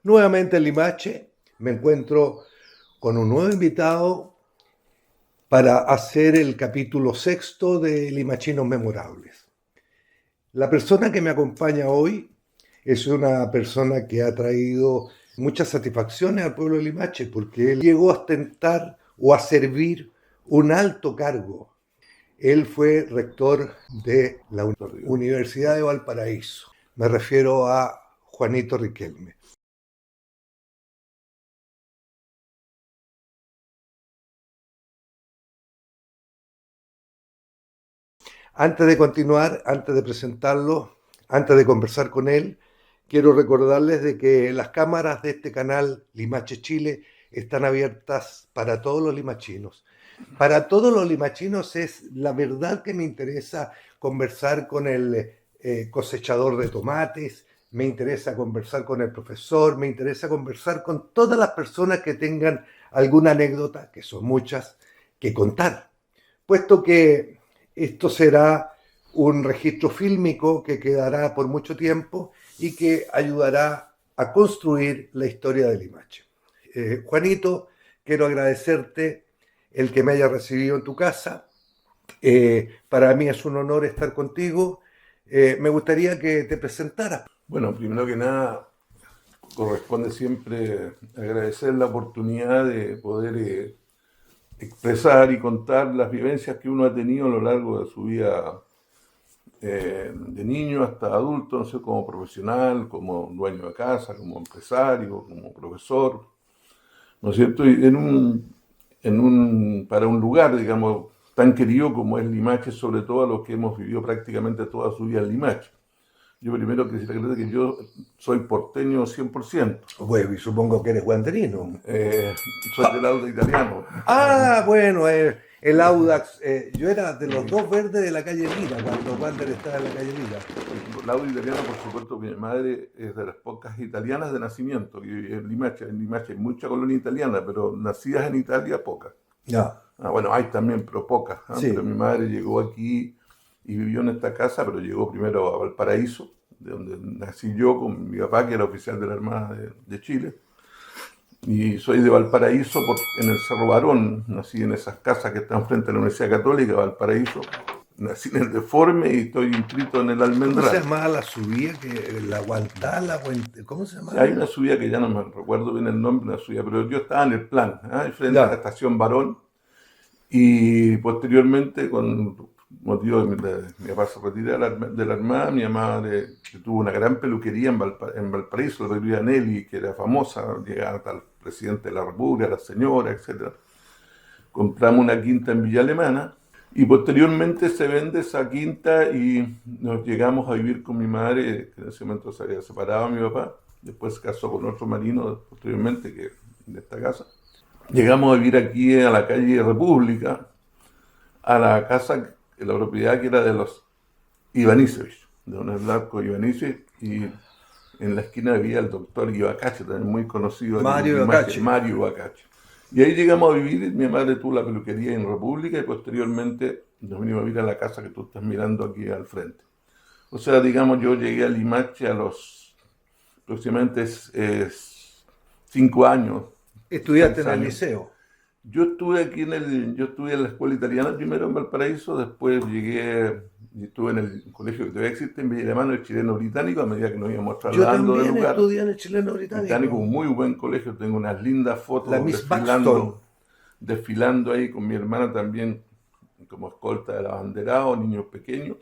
Nuevamente en Limache me encuentro con un nuevo invitado para hacer el capítulo sexto de Limachinos Memorables. La persona que me acompaña hoy es una persona que ha traído muchas satisfacciones al pueblo de Limache porque él llegó a ostentar o a servir un alto cargo. Él fue rector de la Universidad de Valparaíso. Me refiero a Juanito Riquelme. Antes de continuar, antes de presentarlo, antes de conversar con él, quiero recordarles de que las cámaras de este canal Limache Chile están abiertas para todos los limachinos. Para todos los limachinos es la verdad que me interesa conversar con el cosechador de tomates, me interesa conversar con el profesor, me interesa conversar con todas las personas que tengan alguna anécdota, que son muchas, que contar. Puesto que esto será un registro fílmico que quedará por mucho tiempo y que ayudará a construir la historia de Limache. Juanito, quiero agradecerte el que me haya recibido en tu casa. Para mí es un honor estar contigo. Me gustaría que te presentaras. Bueno, primero que nada, corresponde siempre agradecer la oportunidad de poder expresar y contar las vivencias que uno ha tenido a lo largo de su vida, de niño hasta adulto, no sé, como profesional, como dueño de casa, como empresario, como profesor, ¿no es cierto? Y para un lugar, digamos, tan querido como es Limache, sobre todo a los que hemos vivido prácticamente toda su vida en Limache. Yo primero quisiera aclarar que yo soy porteño 100%. Bueno, y supongo que eres guanderino. Soy del lado italiano. Bueno, el Audax. Yo era de los dos verdes de la calle Lira, cuando Wander estaba en la calle Lira. Del lado italiano, por supuesto, mi madre es de las pocas italianas de nacimiento. En Limache hay mucha colonia italiana, pero nacidas en Italia, pocas. Ya. Bueno, hay también, pero pocas. Sí. Pero mi madre llegó aquí y vivió en esta casa, pero llegó primero a Valparaíso, de donde nací yo con mi papá, que era oficial de la Armada de Chile. Y soy de Valparaíso, en el Cerro Barón. Nací en esas casas que están frente a la Universidad Católica, Valparaíso. Nací en el Deforme y estoy inscrito en el Almendral. ¿Cómo se llamaba la subida? La Guantala, ¿cómo se llamaba? Hay una subida que ya no me recuerdo bien el nombre de la subida, pero yo estaba en el plan, frente a la estación Barón. Y posteriormente, con motivo de mi papá se retiró de la Armada, mi madre que tuvo una gran peluquería en Valparaíso, la peluquería Nelly, que era famosa, llegaba hasta el presidente de la República, la señora, etc. Compramos una quinta en Villa Alemana y posteriormente se vende esa quinta y nos llegamos a vivir con mi madre, que en ese momento se había separado a mi papá, después se casó con otro marino posteriormente que de esta casa. Llegamos a vivir aquí a la calle República, a la casa, la propiedad que era de los Ivanisevich, de don Edlarco Ivanisevich, y en la esquina había el doctor Ibacache, también muy conocido. Mario Ibacache. Mario Ibacache. Y ahí llegamos a vivir, mi madre tuvo la peluquería en República y posteriormente nos vinimos a vivir a la casa que tú estás mirando aquí al frente. O sea, digamos, yo llegué a Limache a los aproximadamente 5 años. ¿Estudiaste en el liceo? Yo estuve yo estuve en la escuela italiana primero en Valparaíso, después estuve en el colegio que todavía existe en Villa Alemana, el chileno británico, a medida que nos íbamos trasladando de lugar. Yo también estudié en el chileno británico. Un muy buen colegio, tengo unas lindas fotos desfilando ahí con mi hermana también como escolta del abanderado, niños pequeños.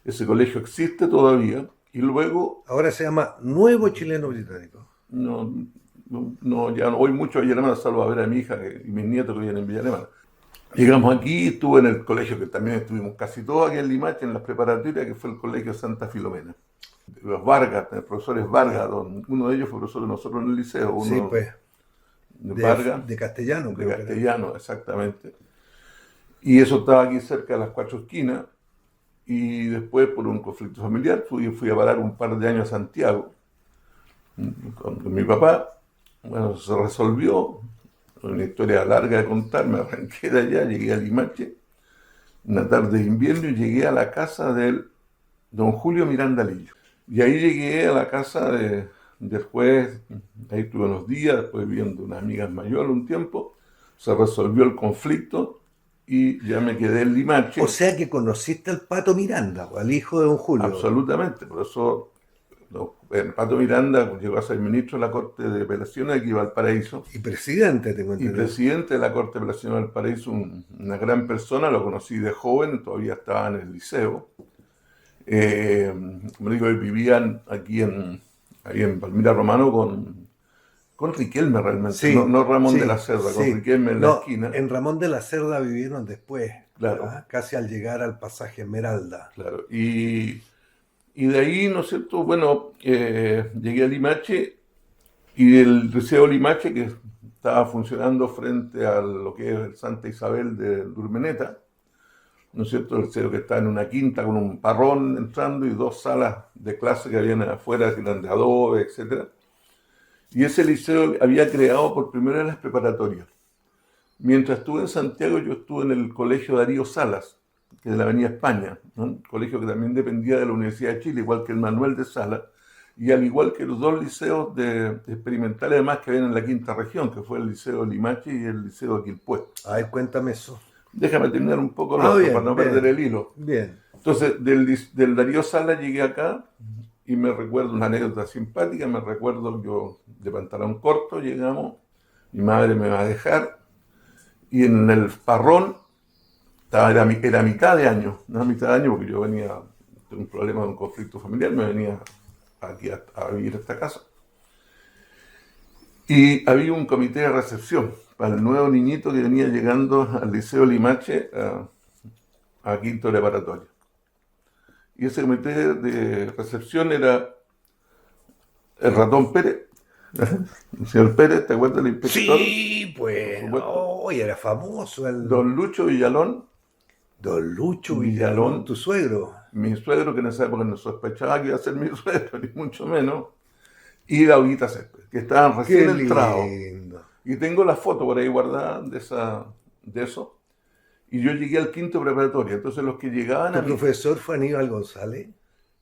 Ese colegio existe todavía y luego... Ahora se llama Nuevo Chileno Británico. No, ya no voy mucho a Villa Alemana, salvo a ver a mi hija y mis nietos que viven en Villa Alemana. Llegamos aquí, estuve en el colegio que también estuvimos casi todos aquí en Limache, en las preparatorias, que fue el colegio Santa Filomena. Los Vargas, los profesores Vargas, uno de ellos fue profesor de nosotros en el liceo. Sí, pues. Vargas. De castellano, creo. De castellano, exactamente. Y eso estaba aquí cerca de las Cuatro Esquinas. Y después, por un conflicto familiar, fui a parar un par de años a Santiago con mi papá. Bueno, se resolvió, una historia larga de contar, me arranqué de allá, llegué a Limache, una tarde de invierno, y llegué a la casa del don Julio Miranda Lillo. Y ahí llegué a la casa de después, ahí estuve unos días, después viviendo unas amigas mayores un tiempo, se resolvió el conflicto y ya me quedé en Limache. O sea que conociste al Pato Miranda, al hijo de don Julio. Absolutamente, por eso el Pato Miranda llegó a ser ministro de la Corte de Apelaciones aquí en Valparaíso. Y presidente, tengo Y entendido. presidente de la Corte de Apelaciones de Valparaíso, una gran persona, lo conocí de joven, todavía estaba en el liceo. Como digo, vivían aquí ahí en Palmira Romano con Riquelme realmente, Sí, no Ramón sí, de la Cerda, con sí. Riquelme en la No, esquina. en Ramón de la Cerda vivieron después, Claro, casi al llegar al pasaje Esmeralda. claro. Y de ahí, ¿no es cierto? Bueno, llegué a Limache y el Liceo Limache, que estaba funcionando frente a lo que es el Santa Isabel de Urmeneta, ¿no es cierto? El liceo que está en una quinta con un parrón entrando y dos salas de clase que habían afuera, que eran de adobe, etc. Y ese liceo había creado por primera vez las preparatorias. Mientras estuve en Santiago, yo estuve en el Colegio Darío Salas, que es de la Avenida España, ¿no? Un colegio que también dependía de la Universidad de Chile, igual que el Manuel de Salas, y al igual que los dos liceos experimentales además que habían en la quinta región, que fue el Liceo Limache y el Liceo de Quilpué. A ver, cuéntame eso. Déjame terminar un poco lo otro Bien, para no bien, perder el hilo. bien. Entonces, del Darío Salas llegué acá y me recuerdo una anécdota simpática, me recuerdo yo de pantalón corto llegamos, mi madre me va a dejar y en el parrón era mitad de año, no mitad de año porque yo venía de un problema, de un conflicto familiar, me venía aquí a vivir a esta casa. Y había un comité de recepción para el nuevo niñito que venía llegando al Liceo Limache a quinto preparatorio. Y ese comité de recepción era el ratón Pérez, el señor Pérez, ¿te acuerdas del inspector? Sí, pues, hoy era famoso el Don Lucho Villalón. Don Lucho Villalón, tu suegro. Mi suegro, que en esa época no sospechaba que iba a ser mi suegro, ni mucho menos. Y la Olguita Césped, que estaban recién entrados. Y tengo la foto por ahí guardada de eso. Y yo llegué al quinto preparatorio. Entonces los que llegaban ¿Tu profesor fue Aníbal González?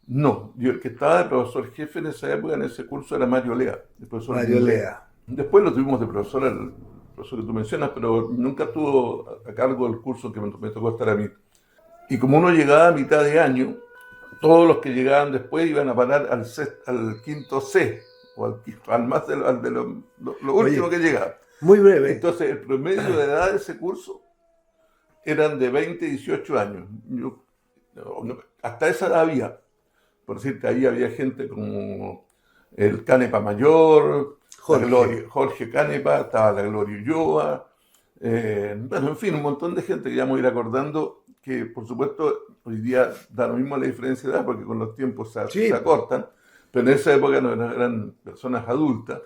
No, yo el que estaba de profesor jefe en esa época, en ese curso, era Mario Lea. Mario Lea. Después lo tuvimos de profesor, el profesor que tú mencionas, pero nunca estuvo a cargo del curso que me tocó estar a mí. Y como uno llegaba a mitad de año, todos los que llegaban después iban a parar al quinto C, o al más de lo último que llegaba. Muy breve. Entonces, el promedio de edad de ese curso eran de 20 a 18 años. Hasta esa edad había. Por decirte, ahí había gente como el Canepa Mayor, Jorge Canepa, estaba la Gloria Ulloa, bueno, en fin, un montón de gente que ya me voy a ir acordando, que por supuesto hoy día da lo mismo la diferencia de edad, porque con los tiempos se acortan, pero en esa época no eran personas adultas.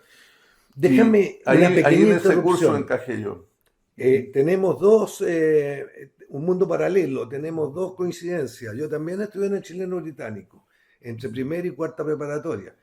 Déjame una pequeña ahí en ese interrupción. curso encajé yo. Tenemos un mundo paralelo, tenemos dos coincidencias. Yo también estudié en el chileno británico, entre primera y cuarta preparatoria.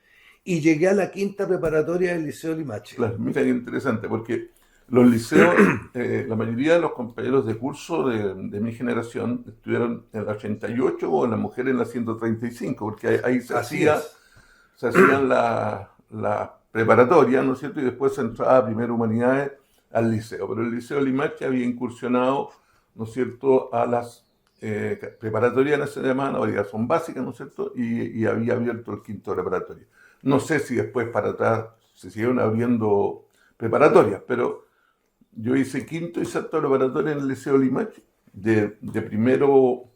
Y llegué a la quinta preparatoria del Liceo Limache. Claro, mira qué interesante, porque los liceos, la mayoría de los compañeros de curso de mi generación estuvieron en la 88 o las mujeres en la 135, porque ahí se hacían la preparatoria, ¿no es cierto? Y después se entraba a primera humanidades al liceo. Pero el Liceo Limache había incursionado, ¿no es cierto?, a las preparatorias, se llamaban, ahora ya son básicas, ¿no es cierto?, y había abierto el quinto preparatorio. No sé si después para atrás se siguieron abriendo preparatorias, pero yo hice quinto y sexto preparatoria en el Liceo Limache, de primero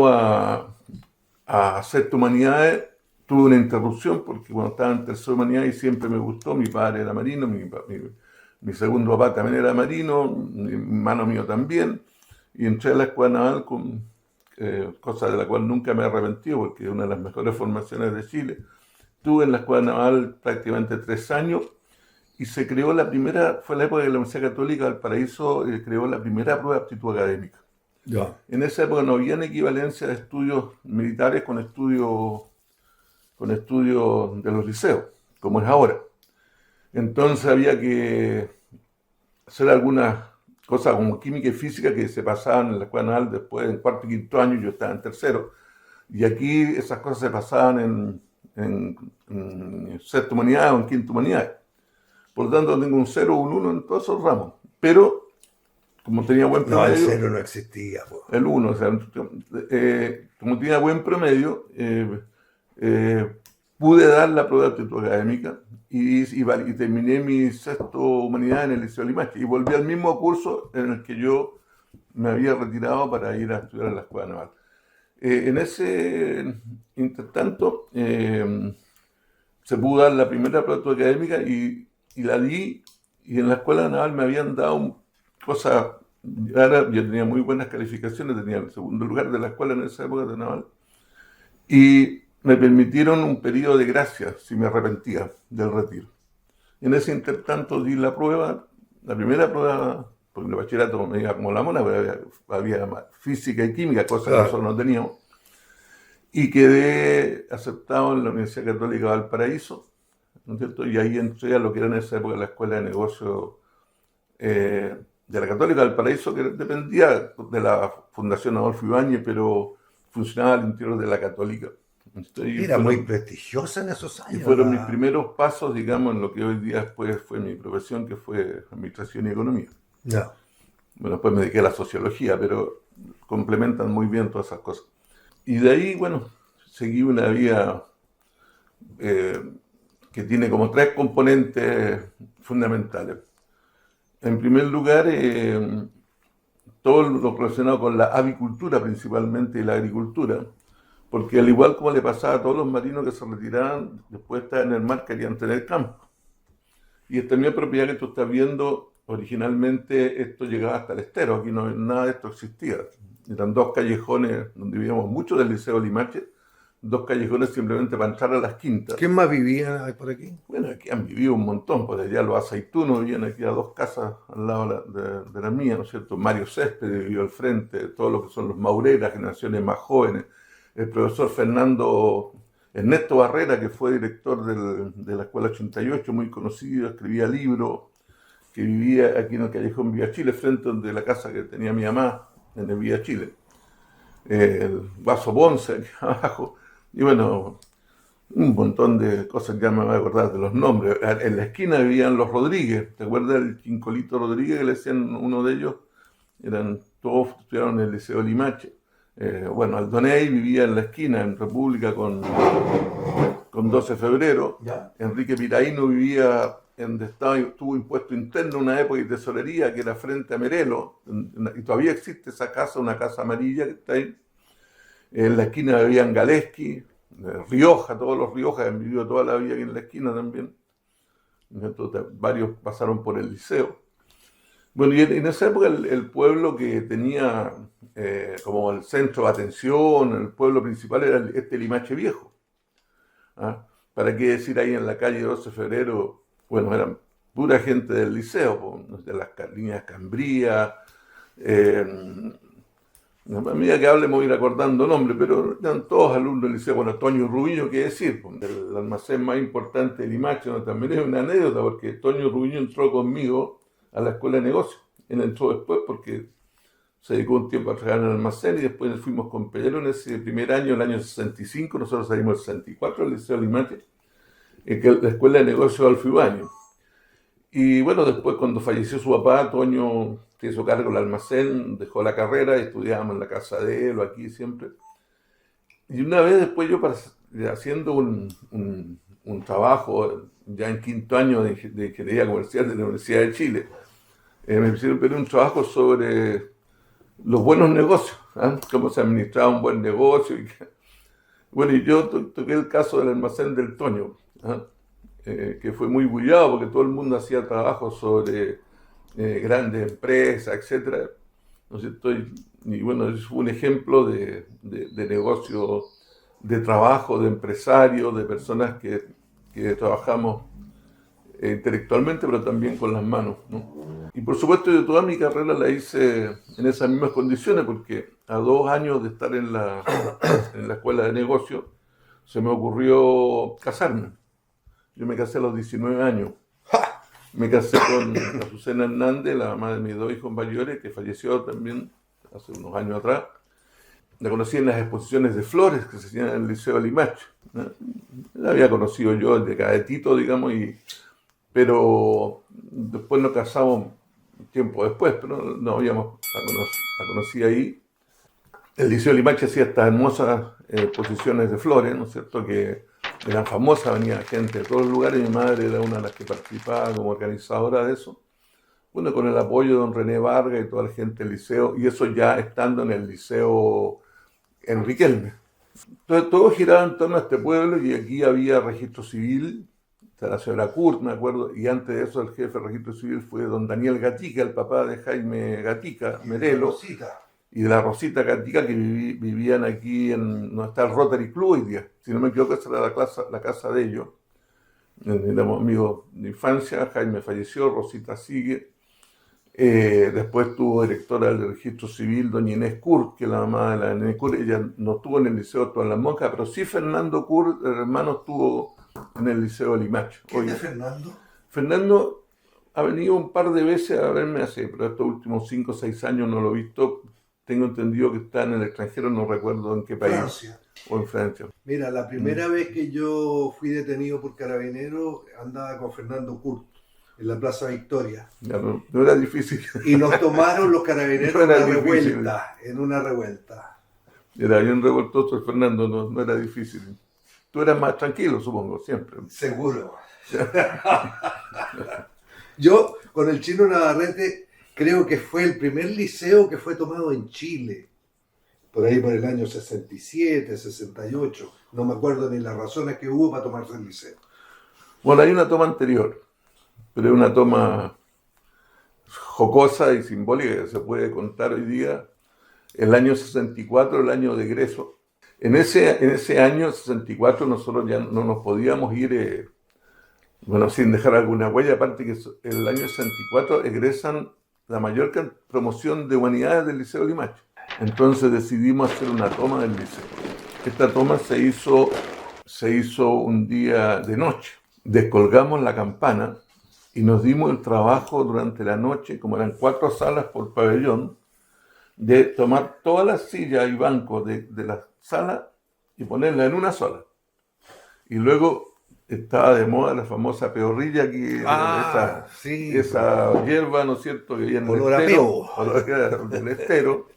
a sexto humanidades. Tuve una interrupción porque cuando estaba en tercera humanidades siempre me gustó, mi padre era marino, mi segundo papá también era marino, mi hermano mío también, y entré a la escuela naval con cosa de la cual nunca me he arrepentido porque es una de las mejores formaciones de Chile. Estuve en la escuela naval prácticamente 3 años y se creó fue la época de la Universidad Católica de Valparaíso, creó la primera prueba de aptitud académica. Ya. En esa época no había equivalencia de estudios militares con estudios de los liceos, como es ahora. Entonces había que hacer algunas cosas como química y física que se pasaban en la escuela naval después en cuarto y quinto año, yo estaba en tercero. Y aquí esas cosas se pasaban en sexta humanidad o en quinta humanidad. Por lo tanto, tengo un 0 o un 1 en todos esos ramos. Pero, como tenía buen No, el promedio... cero no existía. Po. El 1, o sea, como tenía buen promedio, pude dar la prueba de aptitud académica y terminé mi sexto humanidad en el Liceo Limache y volví al mismo curso en el que yo me había retirado para ir a estudiar en la Escuela Naval. En ese intertanto se pudo dar la primera prueba de aptitud académica y la di, y en la Escuela Naval me habían dado cosas. Yo tenía muy buenas calificaciones, tenía el segundo lugar de la escuela en esa época de Naval, y me permitieron un periodo de gracia si me arrepentía del retiro. En ese intertanto di la prueba, la primera prueba, porque el bachillerato me iba como la mona, había física y química, cosas que nosotros no teníamos, y quedé aceptado en la Universidad Católica de Valparaíso, ¿no es cierto? Y ahí entré a lo que era en esa época la Escuela de Negocios de la Católica del Paraíso, que dependía de la Fundación Adolfo Ibáñez, pero funcionaba al interior de la Católica. Era muy prestigiosa en esos años. Y fueron mis primeros pasos, digamos, en lo que hoy día después fue mi profesión, que fue Administración y Economía. No. Bueno, después me dediqué a la Sociología, pero complementan muy bien todas esas cosas. Y de ahí, bueno, seguí una vida que tiene como 3 componentes fundamentales. En primer lugar, todo lo relacionado con la avicultura principalmente y la agricultura, porque al igual como le pasaba a todos los marinos que se retiraban, después de estar en el mar querían tener campo. Y esta misma propiedad que tú estás viendo, originalmente esto llegaba hasta el estero, aquí no, nada de esto existía. Eran 2 callejones donde vivíamos mucho del Liceo Limache, 2 callejones simplemente para entrar a las quintas. ¿Quién más vivía por aquí? Bueno, aquí han vivido un montón, por allá los aceitunos vivían aquí a 2 casas al lado de la mía, ¿no es cierto? Mario Céspedes vivió al frente, todo lo que son los Maureras, generaciones más jóvenes, el profesor Ernesto Barrera, que fue director de la Escuela 88, muy conocido, escribía libros, que vivía aquí en el callejón Villa Chile, frente donde la casa que tenía mi mamá, en el Villa Chile. El Vaso Ponce, aquí abajo, y bueno, un montón de cosas que ya me voy a acordar de los nombres. En la esquina vivían los Rodríguez, ¿te acuerdas del Chincolito Rodríguez que le decían uno de ellos? Todos estudiaron en el Liceo Limache. Bueno, Aldoney vivía en la esquina, en República con 12 de febrero. ¿Ya? Enrique Piraíno vivía tuvo impuesto interno una época y tesorería que era frente a Merelo, y todavía existe esa casa, una casa amarilla que está ahí. En la esquina vivían Galeski, Rioja, todos los Riojas han vivido toda la vida aquí en la esquina también. Entonces, varios pasaron por el liceo. Bueno, y en esa época el pueblo que tenía como el centro de atención, el pueblo principal era este Limache Viejo. ¿Ah? ¿Para qué decir ahí en la calle 12 de febrero? Bueno, eran pura gente del liceo, de las líneas Cambría. A medida que hable me voy a ir acordando nombres, pero eran todos alumnos del liceo. Bueno, Toño Rubiño, qué decir, el almacén más importante de Limache, donde también es una anécdota, porque Toño Rubiño entró conmigo a la escuela de negocios. Él entró después porque se dedicó un tiempo a trabajar en el almacén y después fuimos compañeros en ese primer año, el año 65, nosotros salimos el 64 del Liceo Limache, que la escuela de negocios de Adolfo Ibáñez. Y bueno, después cuando falleció su papá, Toño se hizo cargo del almacén, dejó la carrera y estudiábamos en la casa de él o aquí siempre. Y una vez después yo haciendo un trabajo ya en quinto año de Ingeniería Comercial de la Universidad de Chile, me hicieron pedir un trabajo sobre los buenos negocios, ¿eh? Cómo se administraba un buen negocio. Bueno, y yo toqué el caso del almacén del Toño, que fue muy bullado porque todo el mundo hacía trabajos sobre grandes empresas, etc. ¿No es cierto? Y bueno, eso fue un ejemplo de negocio, de trabajo, de empresarios, de personas que trabajamos intelectualmente, pero también con las manos, ¿no? Y por supuesto yo toda mi carrera la hice en esas mismas condiciones, porque a 2 años de estar en la escuela de negocios se me ocurrió casarme. Yo me casé a los 19 años. Me casé con Azucena Hernández, la mamá de mis 2 hijos mayores, que falleció también hace unos años atrás. la conocí en las exposiciones de flores que se hacían en el Liceo de Limache, ¿no? La había conocido yo de cadetito, digamos, pero después nos casamos un tiempo después, pero no habíamos, la conocí ahí. El Liceo de Limache hacía estas hermosas exposiciones de flores, ¿no es cierto?, que eran famosas, venía gente de todos los lugares, mi madre era una de las que participaba como organizadora de eso. Bueno, con el apoyo de don René Vargas y toda la gente del liceo, y eso ya estando en el liceo en Riquelme. Entonces todo giraba en torno a este pueblo y aquí había registro civil, o sea, la señora Kurt, me acuerdo, y antes de eso el jefe de registro civil fue don Daniel Gatica, el papá de Jaime Gatica, Merelo, y de la Rosita Gatica, que vivían aquí en donde está el Rotary Club hoy día. Si no me equivoco, esa era la casa de ellos. Éramos amigos de infancia, Jaime falleció, Rosita sigue. Después tuvo directora del registro civil doña Inés Kurt, que es la mamá de la Inés Kurt. Ella no estuvo en el liceo de Todas las Monjas, pero sí Fernando Kurt, el hermano, estuvo en el liceo de Limache. ¿Quién es Fernando? Fernando ha venido un par de veces a verme pero estos últimos 5 o 6 años no lo he visto. Tengo entendido que está en el extranjero, no recuerdo en qué país. Francia. O en Francia. Mira, la primera vez que yo fui detenido por carabineros andaba con Fernando Kurt en la Plaza Victoria. Ya, no era difícil. Y nos tomaron los carabineros No era en una revuelta. Era bien revoltoso el Fernando, no era difícil. Tú eras más tranquilo, supongo, siempre. Seguro. Yo, con el Chino Navarrete, creo que fue el primer liceo que fue tomado en Chile. Por ahí por el año 67, 68. No me acuerdo ni las razones que hubo para tomarse el liceo. Bueno, hay una toma anterior, pero es una toma jocosa y simbólica que se puede contar hoy día. El año 64, el año de egreso. En ese año 64 nosotros ya no nos podíamos ir, sin dejar alguna huella, aparte que el año 64 egresan la mayor promoción de humanidades del Liceo de Limache. Entonces decidimos hacer una toma del liceo. Esta toma se hizo un día de noche. Descolgamos la campana y nos dimos el trabajo durante la noche, como eran 4 salas por pabellón, de tomar todas las sillas y bancos de la sala y ponerlas en una sola. Y luego estaba de moda la famosa peorrilla aquí, esa hierba, ¿no es cierto?, que había en el estero,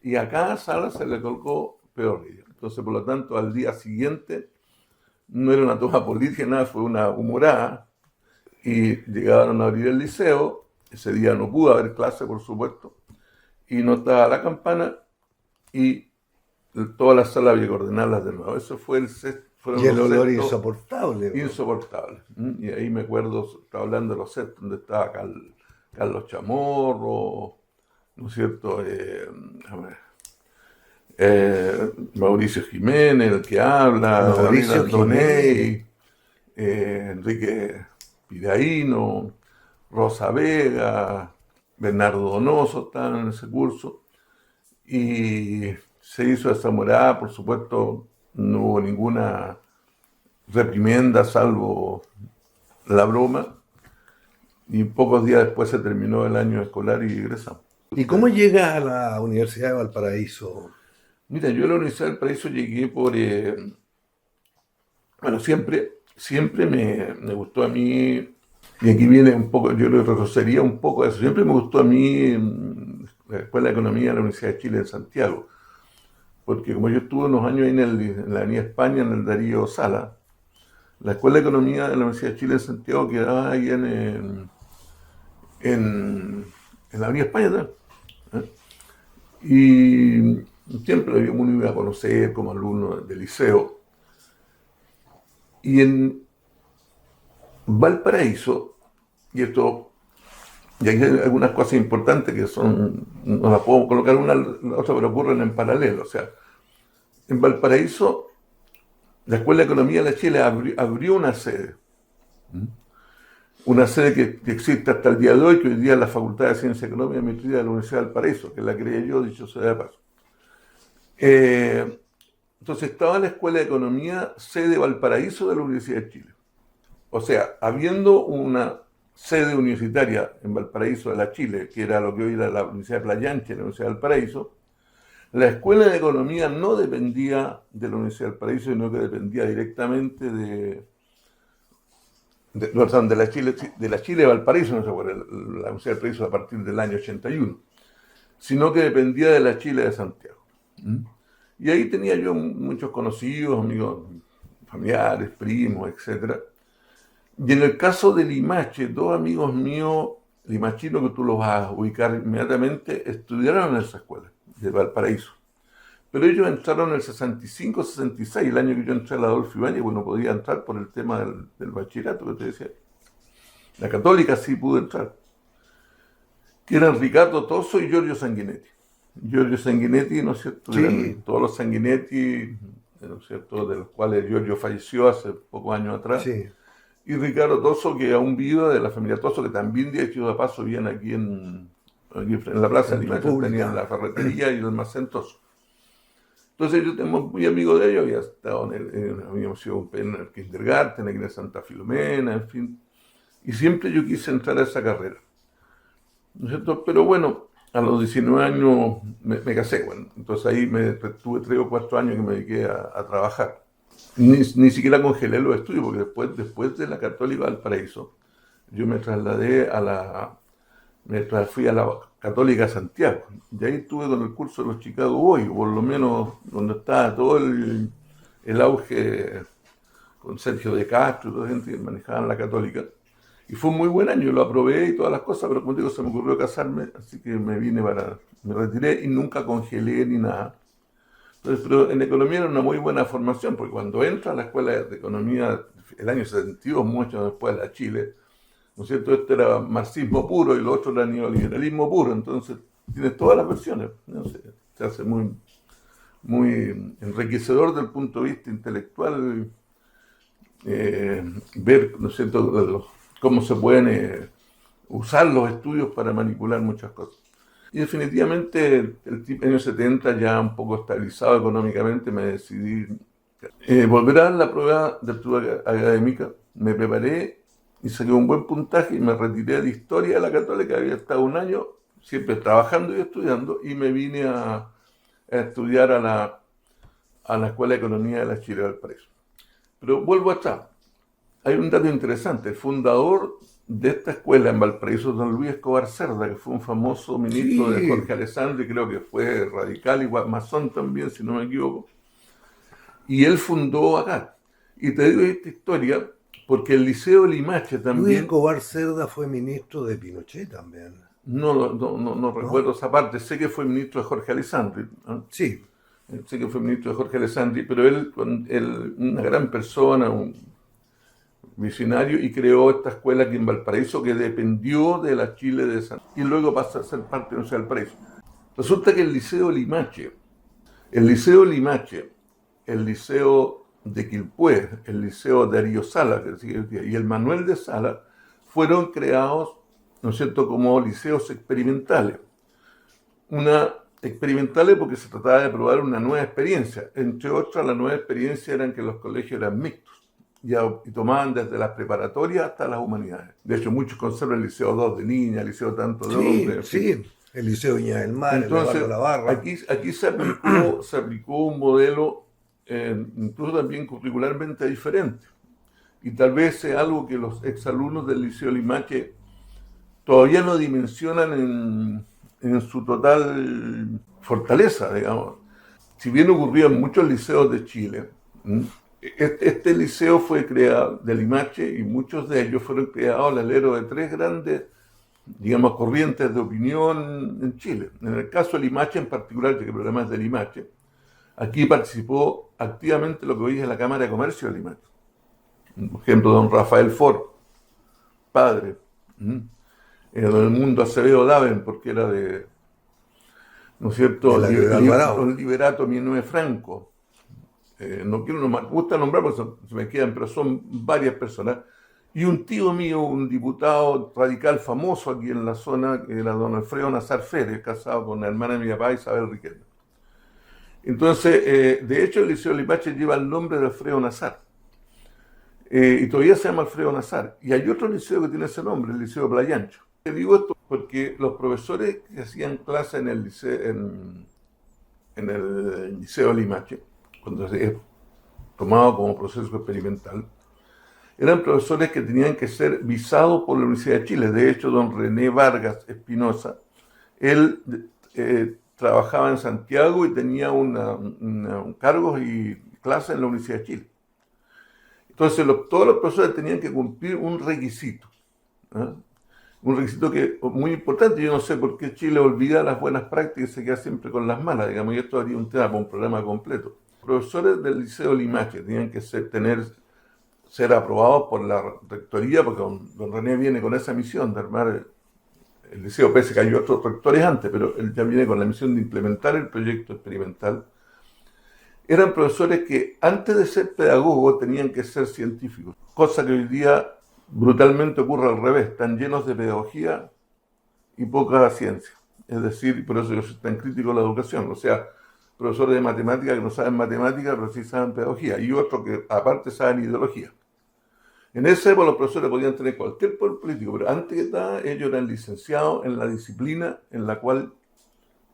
y a cada sala se le colocó peorrilla. Entonces, por lo tanto, al día siguiente no era una toma política, nada, fue una humorada, y llegaron a abrir el liceo. Ese día no pudo haber clase, por supuesto, y no estaba la campana, y toda la sala había que ordenarlas de nuevo. Eso fue y el olor insoportable. Insoportable. Y ahí me acuerdo, estaba hablando de los sets donde estaba Carlos Chamorro, ¿no es cierto? Mauricio Jiménez, el que habla, Mauricio Doney, Enrique Piraíno, Rosa Vega, Bernardo Donoso estaban en ese curso, y se hizo esa morada. Por supuesto, no hubo ninguna reprimenda salvo la broma, y pocos días después se terminó el año escolar y egresamos. ¿Y cómo llegas a la Universidad de Valparaíso? Mira, yo a la Universidad de Valparaíso llegué por... siempre me gustó a mí, y aquí viene un poco, yo le reconocería un poco eso, siempre me gustó a mí la Escuela de Economía de la Universidad de Chile en Santiago, porque como yo estuve unos años ahí en la Avenida España, en el Darío Sala, la Escuela de Economía de la Universidad de Chile en Santiago quedaba ahí en la Avenida España también. Y siempre uno iba a conocer como alumno del liceo. Y en Valparaíso, y aquí hay algunas cosas importantes que no las puedo colocar una la otra, pero ocurren en paralelo. O sea, en Valparaíso, la Escuela de Economía de Chile abrió una sede. Una sede que existe hasta el día de hoy, que hoy día es la Facultad de Ciencia Económica y Administrativa de la Universidad de Valparaíso, que la creé yo, dicho sea de paso. Entonces estaba la Escuela de Economía sede Valparaíso de la Universidad de Chile. O sea, habiendo una sede universitaria en Valparaíso de la Chile, que era lo que hoy era la Universidad de Playa Ancha y la Universidad de Valparaíso, La escuela de economía no dependía de la Universidad del Paraíso, sino que dependía directamente perdón, de la Chile de Valparaíso, no se acuerda, la Universidad del Paraíso a partir del año 81, sino que dependía de la Chile de Santiago. ¿Mm? Y ahí tenía yo muchos conocidos, amigos, familiares, primos, etcétera. Y en el caso de Limache, dos amigos míos, limachinos, que tú los vas a ubicar inmediatamente, estudiaron en esa escuela de Valparaíso. Pero ellos entraron en el 65, 66, el año que yo entré a la Adolfo Ibáñez, bueno, podía entrar por el tema del bachillerato que te decía. La católica sí pude entrar. Que eran Ricardo Tosso y Giorgio Sanguinetti. Giorgio Sanguinetti, ¿no es cierto? Sí. Eran todos los Sanguinetti, ¿no es cierto? De los cuales Giorgio falleció hace pocos años atrás. Sí. Y Ricardo Tosso, que aún vive, de la familia Tosso, que también de hecho de paso vivían aquí en la plaza de Limache, tenían la ferretería y el almacén Tosso. Entonces yo tengo muy amigo de ellos, había estado habíamos sido en el kindergarten, aquí en Santa Filomena, en fin. Y siempre yo quise entrar a esa carrera, ¿no es cierto? Pero bueno, a los 19 años me casé, bueno, entonces ahí tuve 3 o 4 años que me dediqué a trabajar. Ni siquiera congelé los estudios, porque después de la Católica Valparaíso, yo me trasladé fui a la Católica Santiago, y ahí estuve con el curso de los Chicago Boys, por lo menos donde estaba todo el auge con Sergio de Castro y toda la gente que manejaban la Católica. Y fue un muy buen año, lo aprobé y todas las cosas, pero como digo, se me ocurrió casarme, así que me retiré y nunca congelé ni nada. Entonces, pero en economía era una muy buena formación, porque cuando entra a la escuela de economía, el año 72, mucho después de la Chile, ¿no es cierto? Este era marxismo puro y lo otro era neoliberalismo puro, entonces tienes todas las versiones, ¿no? Se hace muy, muy enriquecedor desde el punto de vista intelectual ver, ¿no es cierto?, cómo se pueden usar los estudios para manipular muchas cosas. Y definitivamente el año 70, ya un poco estabilizado económicamente, me decidí volver a dar la prueba de aptitud académica, me preparé y saqué un buen puntaje y me retiré de Historia de la Católica, había estado un año siempre trabajando y estudiando, y me vine a estudiar a la Escuela de Economía de la Chile de Valparaíso. Pero vuelvo atrás, hay un dato interesante, el fundador de esta escuela en Valparaíso, don Luis Escobar Cerda, que fue un famoso ministro de Jorge Alessandri, creo que fue radical y masón también, si no me equivoco, y él fundó acá. Y te digo esta historia porque el Liceo Limache también... Luis Escobar Cerda fue ministro de Pinochet también. No recuerdo esa parte, sé que fue ministro de Jorge Alessandri, ¿no? Sí. Sé que fue ministro de Jorge Alessandri, pero él una gran persona, un visionario, y creó esta escuela aquí en Valparaíso que dependió de la Chile de San, y luego pasó a ser parte de la Universidad del Paraíso. Resulta que el Liceo Limache, el Liceo de Quilpué, el Liceo de Darío Sala y el Manuel de Sala fueron creados, ¿no es cierto?, como liceos experimentales. Experimentales porque se trataba de probar una nueva experiencia. Entre otras, la nueva experiencia era que los colegios eran mixtos y tomaban desde las preparatorias hasta las humanidades. De hecho, muchos conservan el Liceo 2 de niñas, el Liceo tanto de hombres. Sí, el Liceo Viña del Mar, entonces, el Eduardo Lavarra. Aquí se aplicó un modelo incluso también curricularmente diferente. Y tal vez sea algo que los exalumnos del Liceo Limache todavía no dimensionan en su total fortaleza, digamos. Si bien ocurrió en muchos liceos de Chile, este liceo fue creado de Limache y muchos de ellos fueron creados al alero de 3 grandes, digamos, corrientes de opinión en Chile. En el caso de Limache en particular, ya que el programa es de Limache, aquí participó activamente lo que hoy es la Cámara de Comercio de Limache. Por ejemplo, don Rafael Ford, padre, don Edmundo Acevedo Daven, porque era de, ¿no es cierto?, don Liberato Minué Franco. No quiero me gusta nombrar porque se me quedan, pero son varias personas. Y un tío mío, un diputado radical famoso aquí en la zona, que era don Alfredo Nazar Férez, casado con la hermana de mi papá, Isabel Riquelme. Entonces, de hecho, el Liceo Limache lleva el nombre de Alfredo Nazar. Y todavía se llama Alfredo Nazar. Y hay otro liceo que tiene ese nombre, el Liceo Playa Ancho. Te digo esto porque los profesores que hacían clase en el liceo, en en el Liceo Limache, cuando se es tomado como proceso experimental, eran profesores que tenían que ser visados por la Universidad de Chile. De hecho, don René Vargas Espinosa, él trabajaba en Santiago y tenía cargos y clases en la Universidad de Chile. Entonces, todos los profesores tenían que cumplir un requisito. ¿Eh? Un requisito que muy importante. Yo no sé por qué Chile olvida las buenas prácticas y se queda siempre con las malas, digamos, y esto haría un tema para un programa completo. Profesores del Liceo Limache tenían que ser aprobados por la rectoría, porque don René viene con esa misión de armar el liceo, pese que hay otros rectores antes, pero él ya viene con la misión de implementar el proyecto experimental. Eran profesores que antes de ser pedagogos tenían que ser científicos, cosa que hoy día brutalmente ocurre al revés, están llenos de pedagogía y poca ciencia. Es decir, por eso yo soy tan crítico de la educación, o sea, profesores de matemáticas que no saben matemáticas, pero sí saben pedagogía, y otros que aparte saben ideología. En esa época los profesores podían tener cualquier poder político, pero antes que nada ellos eran licenciados en la disciplina en la cual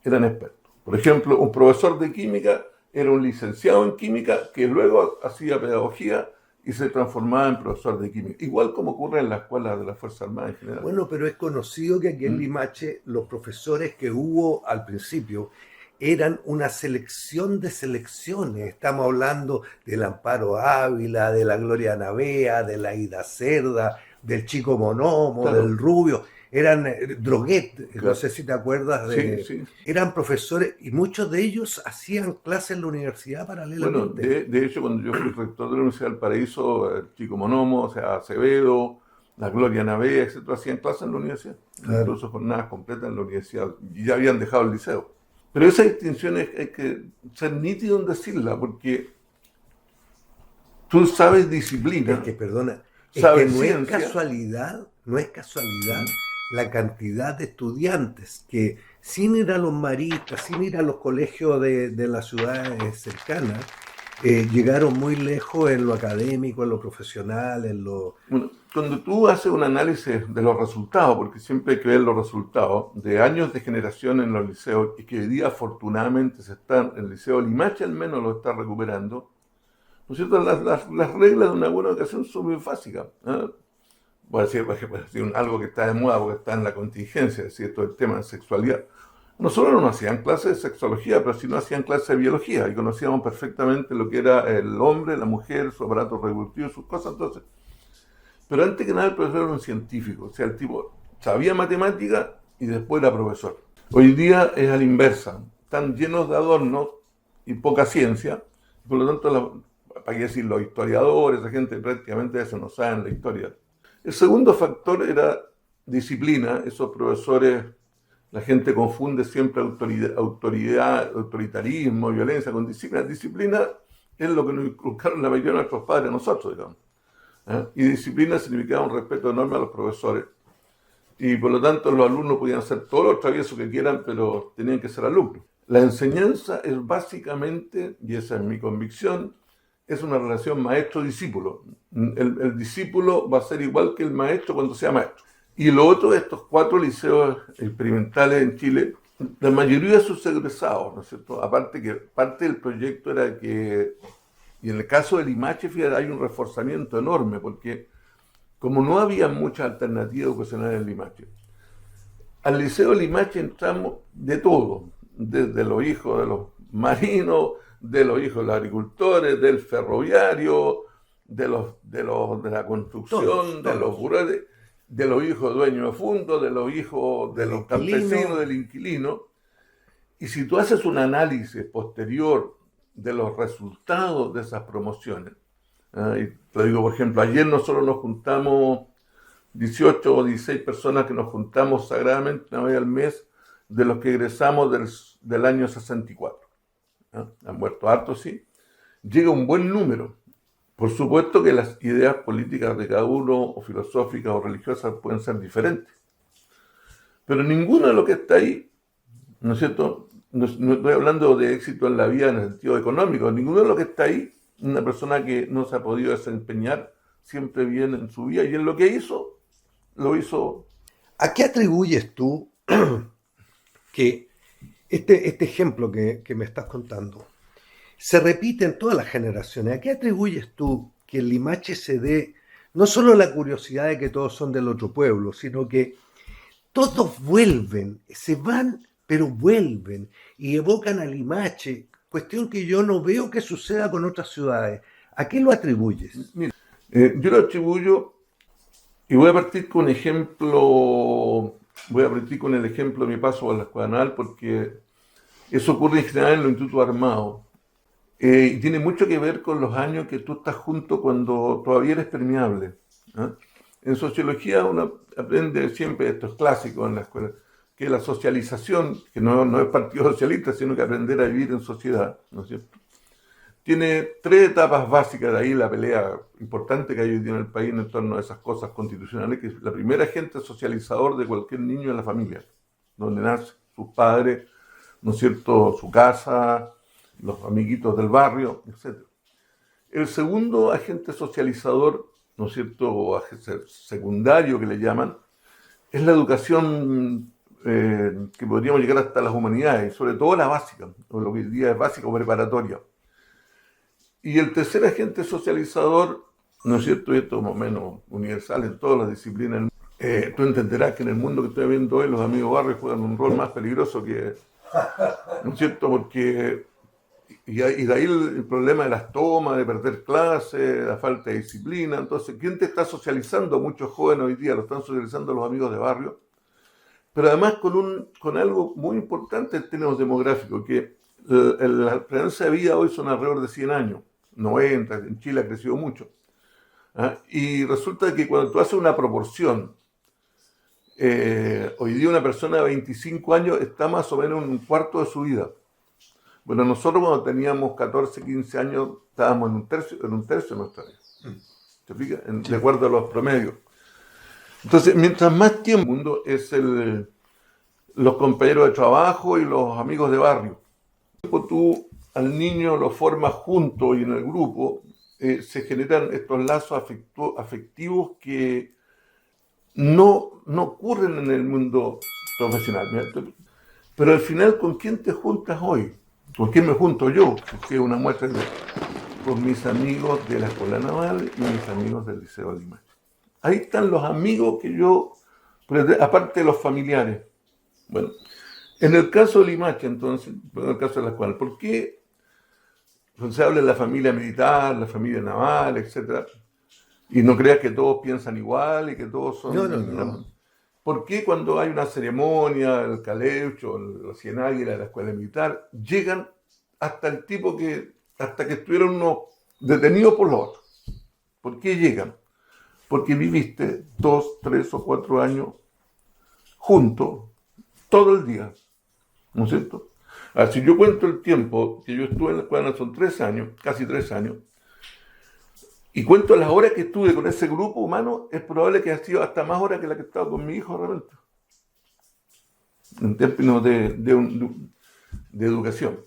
eran expertos. Por ejemplo, un profesor de química era un licenciado en química que luego hacía pedagogía y se transformaba en profesor de química. Igual como ocurre en las escuelas de la Fuerza Armada en general. Bueno, pero es conocido que aquí en Limache los profesores que hubo al principio eran una selección de selecciones. Estamos hablando del Amparo Ávila, de la Gloria Navea, de la Ida Cerda, del Chico Monomo, claro, del Rubio. Eran Droguet, claro, no sé si te acuerdas de... Sí, sí. Eran profesores y muchos de ellos hacían clases en la universidad paralelamente. Bueno, de hecho, cuando yo fui rector de la Universidad del Paraíso, el Chico Monomo, o sea, Acevedo, la Gloria Navea, etc., hacían clases en la universidad. Claro. Incluso jornadas completas en la universidad. Y ya habían dejado el liceo. Pero esa distinción hay que ser nítido en decirla, porque tú sabes disciplina. Es que, perdona, es que no es casualidad la cantidad de estudiantes que, sin ir a los maristas, sin ir a los colegios de las ciudades cercanas, llegaron muy lejos en lo académico, en lo profesional, en lo... Bueno, cuando tú haces un análisis de los resultados, porque siempre hay que ver los resultados de años de generación en los liceos, y que hoy día afortunadamente el liceo Limache al menos lo está recuperando, ¿no es cierto? Las reglas de una buena educación son muy básicas. Voy a decir algo que está de moda porque está en la contingencia, es decir, todo el tema de sexualidad. Nosotros no hacían clases de sexología, pero sí no hacían clases de biología y conocíamos perfectamente lo que era el hombre, la mujer, su aparato reproductivo, sus cosas. Entonces, pero antes que nada el profesor era un científico, o sea, el tipo sabía matemática y después era profesor. Hoy día es a la inversa, están llenos de adornos y poca ciencia, por lo tanto, para qué decir, los historiadores, la gente prácticamente eso no saben la historia. El segundo factor era disciplina. Esos profesores, la gente confunde siempre autoritarismo, violencia con disciplina. Disciplina es lo que nos inculcaron la mayoría de nuestros padres a nosotros, digamos. Y disciplina significaba un respeto enorme a los profesores. Y por lo tanto los alumnos podían ser todos los traviesos que quieran, pero tenían que ser alumnos. La enseñanza es básicamente, y esa es mi convicción, es una relación maestro-discípulo. El discípulo va a ser igual que el maestro cuando sea maestro. Y lo otro de estos 4 liceos experimentales en Chile, la mayoría de sus egresados, ¿no es cierto? Aparte que parte del proyecto era que, y en el caso de Limache, fíjate, hay un reforzamiento enorme, porque como no había muchas alternativas educacionales en Limache, al liceo Limache entramos de todo, desde los hijos de los marinos, de los hijos de los agricultores, del ferroviario, de la construcción, todos. De los burales, de los hijos dueños de fundos, de los hijos de los campesinos, del inquilino. Y si tú haces un análisis posterior de los resultados de esas promociones, y te digo, por ejemplo, ayer nosotros nos juntamos 18 o 16 personas que nos juntamos sagradamente una vez al mes de los que egresamos del año 64. Han muerto hartos, sí. Llega un buen número. Por supuesto que las ideas políticas de cada uno, o filosóficas o religiosas, pueden ser diferentes. Pero ninguno de lo que está ahí, ¿no es cierto? No estoy hablando de éxito en la vida en el sentido económico. Ninguno de lo que está ahí, una persona que no se ha podido desempeñar siempre bien en su vida, y en lo que hizo, lo hizo. ¿A qué atribuyes tú que Este ejemplo que me estás contando se repite en todas las generaciones. ¿A qué atribuyes tú que en Limache se dé no solo la curiosidad de que todos son del otro pueblo, sino que todos vuelven, se van, pero vuelven y evocan a Limache, cuestión que yo no veo que suceda con otras ciudades? ¿A qué lo atribuyes? Mira, yo lo atribuyo, y voy a partir con el ejemplo de mi paso por la Escuela Naval, porque eso ocurre en general en los institutos armados. Y tiene mucho que ver con los años que tú estás junto cuando todavía eres permeable. ¿Ah? En sociología uno aprende siempre, esto es clásico en la escuela, que la socialización, que no es partido socialista, sino que aprender a vivir en sociedad, ¿no es cierto? Tiene tres etapas básicas, de ahí la pelea importante que hay hoy día en el país en torno a esas cosas constitucionales, que es la primera agente socializador de cualquier niño en la familia, donde nace, sus padres, ¿no es cierto?, su casa, los amiguitos del barrio, etc. El segundo agente socializador, ¿no es cierto?, o agente secundario que le llaman, es la educación que podríamos llegar hasta las humanidades, sobre todo la básica, o lo que hoy día es básica o preparatoria. Y el tercer agente socializador, ¿no es cierto?, y esto más o menos universal en todas las disciplinas, tú entenderás que en el mundo que estoy viendo hoy los amigos barrios juegan un rol más peligroso que, ¿no es cierto?, porque y de ahí el problema de las tomas, de perder clases, la falta de disciplina. Entonces, ¿quién te está socializando? Muchos jóvenes hoy día lo están socializando los amigos de barrio, pero además con algo muy importante en términos demográficos, que la esperanza de vida hoy son alrededor de 100 años, 90, en Chile ha crecido mucho. ¿Ah? Y resulta que cuando tú haces una proporción, hoy día una persona de 25 años está más o menos en un cuarto de su vida. Bueno, nosotros cuando teníamos 14, 15 años estábamos en un tercio de nuestra vida. ¿Te fijas? De acuerdo a los promedios. Entonces, mientras más tiempo el mundo es los compañeros de trabajo y los amigos de barrio. Tú al niño lo formas junto y en el grupo, se generan estos lazos afectivos que no ocurren en el mundo profesional. Pero al final, ¿con quién te juntas hoy? ¿Con quién me junto yo? Que es una muestra con mis amigos de la Escuela Naval y mis amigos del Liceo de Limache. Ahí están los amigos que yo, aparte de los familiares. Bueno, en el caso de Limache, entonces, en el caso de la Escuela, ¿por qué se habla de la familia militar, la familia naval, etcétera? Y no creas que todos piensan igual y que todos son... No. ¿Por qué cuando hay una ceremonia, el Caleucho, los 100 Águilas de la escuela militar, llegan hasta el tipo hasta que estuvieron unos detenidos por los otros? ¿Por qué llegan? Porque viviste 2, 3 o 4 años juntos todo el día, ¿no es cierto? Ahora, si yo cuento el tiempo que yo estuve en la escuela, son 3 años, casi 3 años, y cuento las horas que estuve con ese grupo humano, es probable que haya sido hasta más horas que la que estaba con mi hijo realmente, en términos de educación.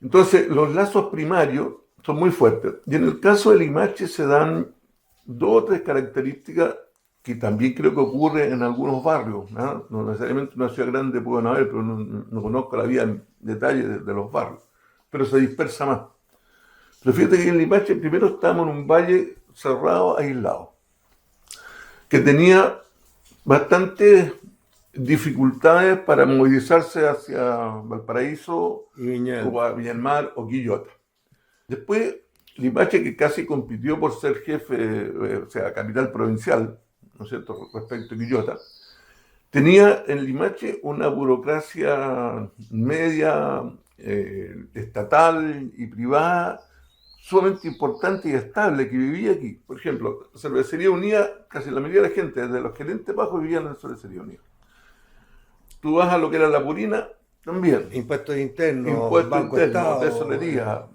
Entonces, los lazos primarios son muy fuertes. Y en el caso de Limache se dan 2 o 3 características que también creo que ocurre en algunos barrios. No necesariamente una ciudad grande pueden haber, pero no conozco la vida en detalle de los barrios. Pero se dispersa más. Pero fíjate que en Limache primero estábamos en un valle cerrado, aislado, que tenía bastantes dificultades para movilizarse hacia Valparaíso, o a Villamar o Quillota. Después, Limache, que casi compitió por ser jefe, o sea, capital provincial, ¿no es cierto?, respecto a Quillota, tenía en Limache una burocracia media, estatal y privada, sumamente importante y estable, que vivía aquí. Por ejemplo, Cervecería Unida, casi la mayoría de la gente, desde los gerentes bajos, vivían en la Cervecería Unida. Tú vas a lo que era La Purina, también. Impuestos internos, Banco Estado. Tesorería,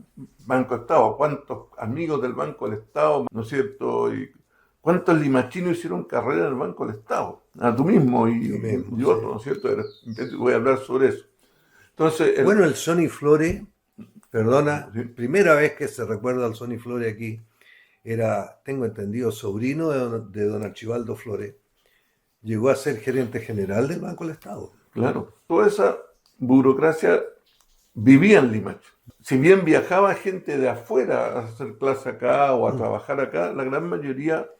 Banco Estado. ¿Cuántos amigos del Banco del Estado, ¿no es cierto? Y ¿cuántos limachinos hicieron carrera en el Banco del Estado? Tú mismo y otros, ¿no es cierto? Voy a hablar sobre eso. Entonces, bueno, el Sony Flores, perdona, ¿sí? Primera vez que se recuerda al Sony Flores aquí, era, tengo entendido, sobrino de don Archibaldo Flores. Llegó a ser gerente general del Banco del Estado. Claro, toda esa burocracia vivía en Limache. Si bien viajaba gente de afuera a hacer clase acá o a trabajar acá, la gran mayoría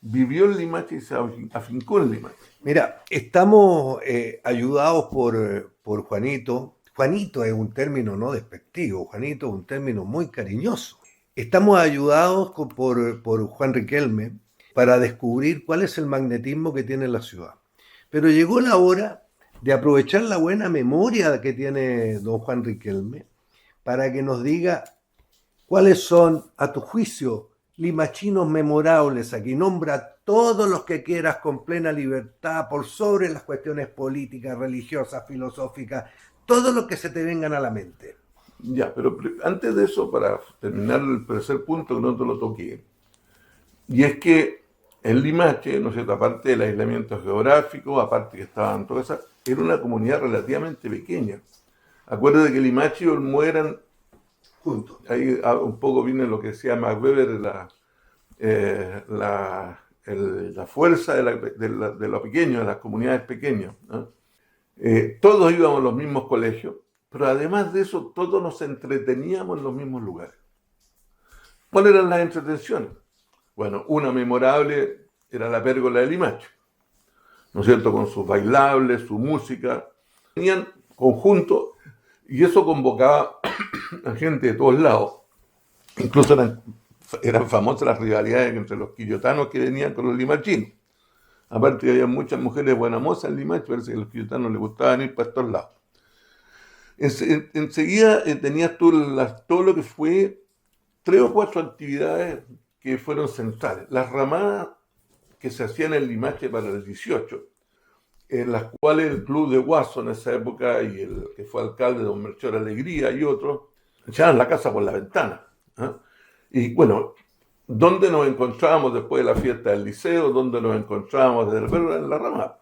vivió en Limache y se afincó en Limache. Mira, estamos ayudados por Juanito. Juanito es un término no despectivo, Juanito es un término muy cariñoso. Estamos ayudados por Juan Riquelme para descubrir cuál es el magnetismo que tiene la ciudad. Pero llegó la hora de aprovechar la buena memoria que tiene don Juan Riquelme para que nos diga cuáles son, a tu juicio, limachinos memorables. Aquí nombra todos los que quieras con plena libertad, por sobre las cuestiones políticas, religiosas, filosóficas, todo lo que se te vengan a la mente. Ya, pero antes de eso, para terminar el tercer punto que no te lo toqué, y es que en Limache, ¿no es cierto?, aparte del aislamiento geográfico, aparte que estaban todas esas, era una comunidad relativamente pequeña. Acuérdate que Limache y Olmué eran juntos. Ahí un poco viene lo que decía Max Weber, la fuerza de lo pequeño, de las comunidades pequeñas, ¿no? Todos íbamos a los mismos colegios, pero además de eso, todos nos entreteníamos en los mismos lugares. ¿Cuáles eran las entretenciones? Bueno, una memorable era la pérgola de Limache, ¿no es cierto?, con sus bailables, su música. Tenían conjunto y eso convocaba a gente de todos lados. Incluso eran famosas las rivalidades entre los quillotanos que venían con los limachinos. Aparte que había muchas mujeres buenas mozas en Limache, parece que a los quillotanos les gustaban ir para estos lados. Enseguida tenías tú todo lo que fue 3 o 4 actividades que fueron centrales. Las ramadas que se hacían en Limache para el 18, en las cuales el Club de Guaso en esa época y el que fue alcalde, don Melchor Alegría y otros, echaban la casa por la ventana, ¿eh? Y bueno, ¿dónde nos encontrábamos después de la fiesta del liceo? ¿Dónde nos encontrábamos desde en la ramada?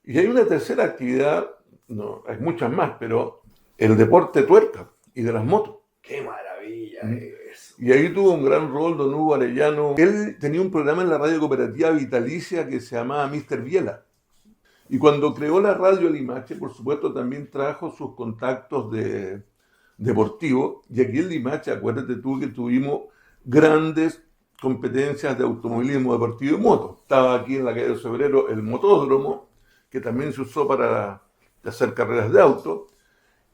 Y hay una tercera actividad, no, hay muchas más, pero el deporte tuerca y de las motos. ¡Qué maravilla es! Y ahí tuvo un gran rol don Hugo Arellano. Él tenía un programa en la radio cooperativa vitalicia que se llamaba Mr. Biela. Y cuando creó la radio Limache, por supuesto, también trajo sus contactos deportivos. Y aquí en Limache, acuérdate tú que tuvimos grandes competencias de automovilismo deportivo y moto. Estaba aquí en la calle de Febrero el motódromo, que también se usó para hacer carreras de auto.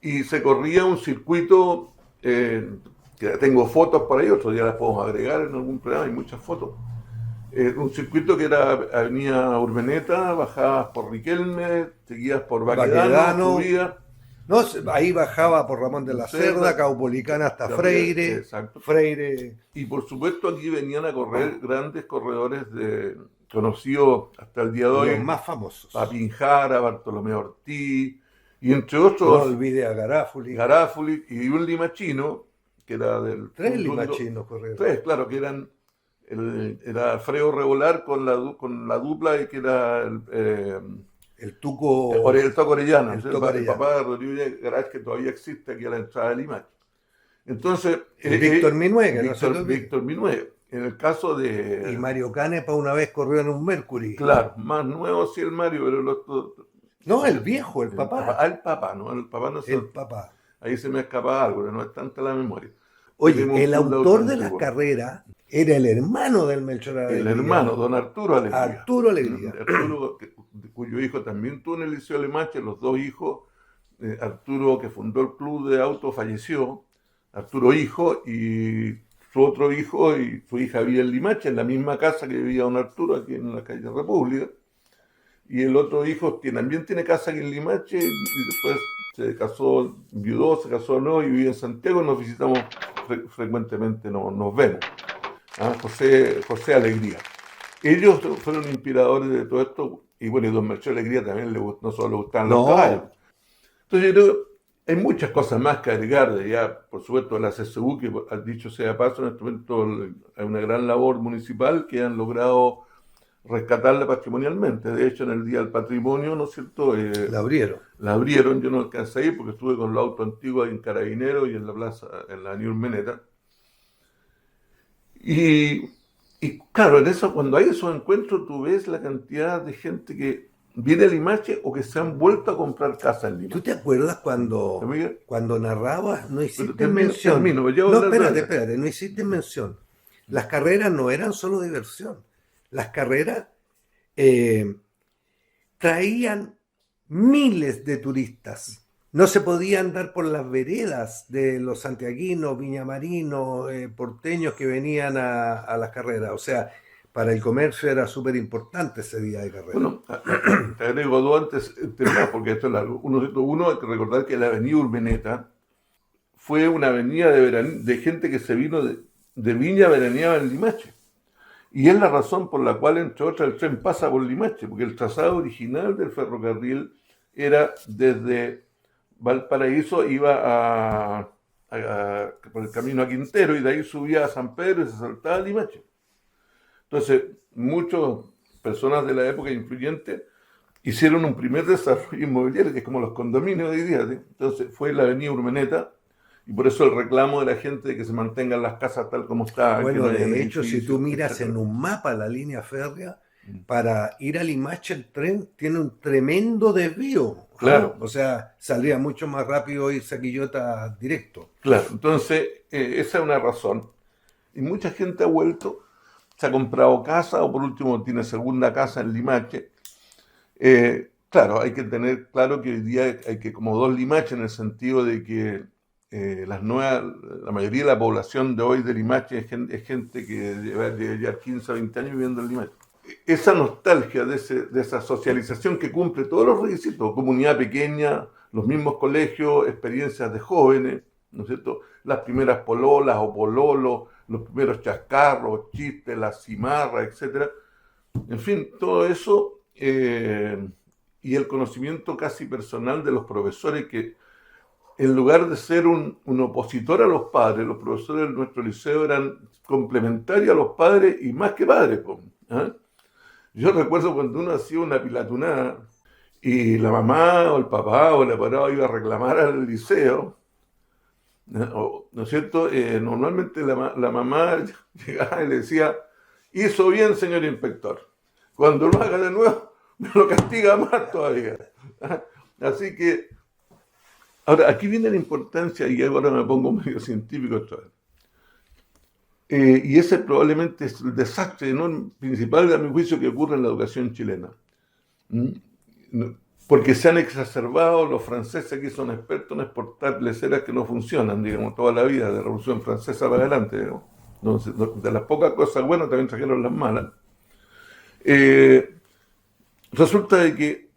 Y se corría un circuito... que tengo fotos por ahí, otro día las podemos agregar en algún programa, hay muchas fotos. Un circuito que era Avenida Urbeneta, bajabas por Riquelme, seguías por Baquedano, subías. No, ahí bajaba por Ramón de la Cerda, Caupolicán hasta Freire. Exacto. Freire. Y por supuesto aquí venían a correr grandes corredores conocidos hasta el día de hoy. Los más famosos. Papinjara, Bartolomé Ortiz, y entre otros... No olvide a Garáfuli. Garáfuli y un limachino, que era del... 3 limachinos corrieron. 3, claro, que eran... Era Alfredo Regular con la dupla y que era el Tuco Orellano, el papá de Rodrigo Garage, que todavía existe aquí a la entrada de Limache. Entonces, Víctor Minué, Víctor Minué. En el caso de... Y Mario Canepa una vez corrió en un Mercury. Claro, más nuevo sí el Mario, pero no, el viejo, el papá. El papá, ¿no? El papá no sé. El papá. Ahí se me escapa algo, no es tanta la memoria. Oye, el autor de las carreras era el hermano del Melchor Alegría. El hermano, don Arturo Alegría. Arturo Alegría. Arturo, cuyo hijo también tuvo en el Liceo de Limache, los 2 hijos. Arturo, que fundó el club de auto, falleció. Arturo hijo y su otro hijo y su hija vivía en Limache, en la misma casa que vivía don Arturo, aquí en la calle República. Y el otro hijo también tiene casa aquí en Limache y después se casó, viudó, se casó no y vive en Santiago y nos visitamos frecuentemente, nos vemos. José Alegría. Ellos fueron inspiradores de todo esto y bueno, y don Melchor Alegría también no solo le gustaban los caballos. Entonces yo creo hay muchas cosas más que agregar de ya, por supuesto, la CSU, que dicho sea paso, en este momento hay una gran labor municipal que han logrado rescatarla patrimonialmente. De hecho, en el Día del Patrimonio, ¿no es cierto? La abrieron. La abrieron, yo no alcancé a ir porque estuve con los autos antiguos en Carabinero y en la plaza, en la Avenida Urmeneta. Y claro, cuando hay esos encuentros, tú ves la cantidad de gente que viene a Limache o que se han vuelto a comprar casas en Limache. ¿Tú te acuerdas cuando narrabas? No hiciste mención. Termino, No, espérate, no hiciste mención. Las carreras no eran solo diversión. Las carreras traían miles de turistas. No se podía andar por las veredas de los santiaguinos, viñamarinos, porteños que venían a las carreras. O sea, para el comercio era súper importante ese día de carrera. Bueno, te agrego dos antes, porque esto es largo. Uno, hay que recordar que la avenida Urmeneta fue una avenida de gente que se vino de Viña, veraneaba en Limache. Y es la razón por la cual, entre otras, el tren pasa por Limache, porque el trazado original del ferrocarril era desde Valparaíso, iba por el camino a Quintero, y de ahí subía a San Pedro y se saltaba a Limache. Entonces, muchas personas de la época influyente hicieron un primer desarrollo inmobiliario, que es como los condominios de hoy día, ¿sí? Entonces, fue la avenida Urmeneta, y por eso el reclamo de la gente de que se mantengan las casas tal como estaban. Bueno, de hecho, si tú miras en un mapa la línea férrea, para ir a Limache el tren tiene un tremendo desvío. Claro. O sea, saldría mucho más rápido irse a Quillota directo. Claro, entonces esa es una razón. Y mucha gente ha vuelto, se ha comprado casa o por último tiene segunda casa en Limache. Claro, hay que tener claro que hoy día hay que como dos Limache en el sentido de que la mayoría de la población de hoy de Limache es gente que debe llevar 15 o 20 años viviendo en Limache. Esa nostalgia de esa socialización que cumple todos los requisitos, comunidad pequeña, los mismos colegios, experiencias de jóvenes, ¿no es cierto? Las primeras pololas o pololos, los primeros chascarros, chistes, las cimarras, etc. En fin, todo eso y el conocimiento casi personal de los profesores que en lugar de ser un opositor a los padres, los profesores de nuestro liceo eran complementarios a los padres y más que padres. ¿Eh? Yo recuerdo cuando uno hacía una pilatunada y la mamá o el papá o el aparado iba a reclamar al liceo, ¿no es cierto? Normalmente la mamá llegaba y le decía, hizo bien, señor inspector. Cuando lo haga de nuevo, me lo castiga más todavía. Así que, ahora, aquí viene la importancia, y ahora me pongo medio científico otra vez. Y ese probablemente es el desastre principal, a mi juicio, que ocurre en la educación chilena. Porque se han exacerbado, los franceses aquí son expertos en exportar leceras que no funcionan, digamos, toda la vida, de la Revolución Francesa para adelante. Digamos. Entonces, de las pocas cosas buenas también trajeron las malas. Resulta de que,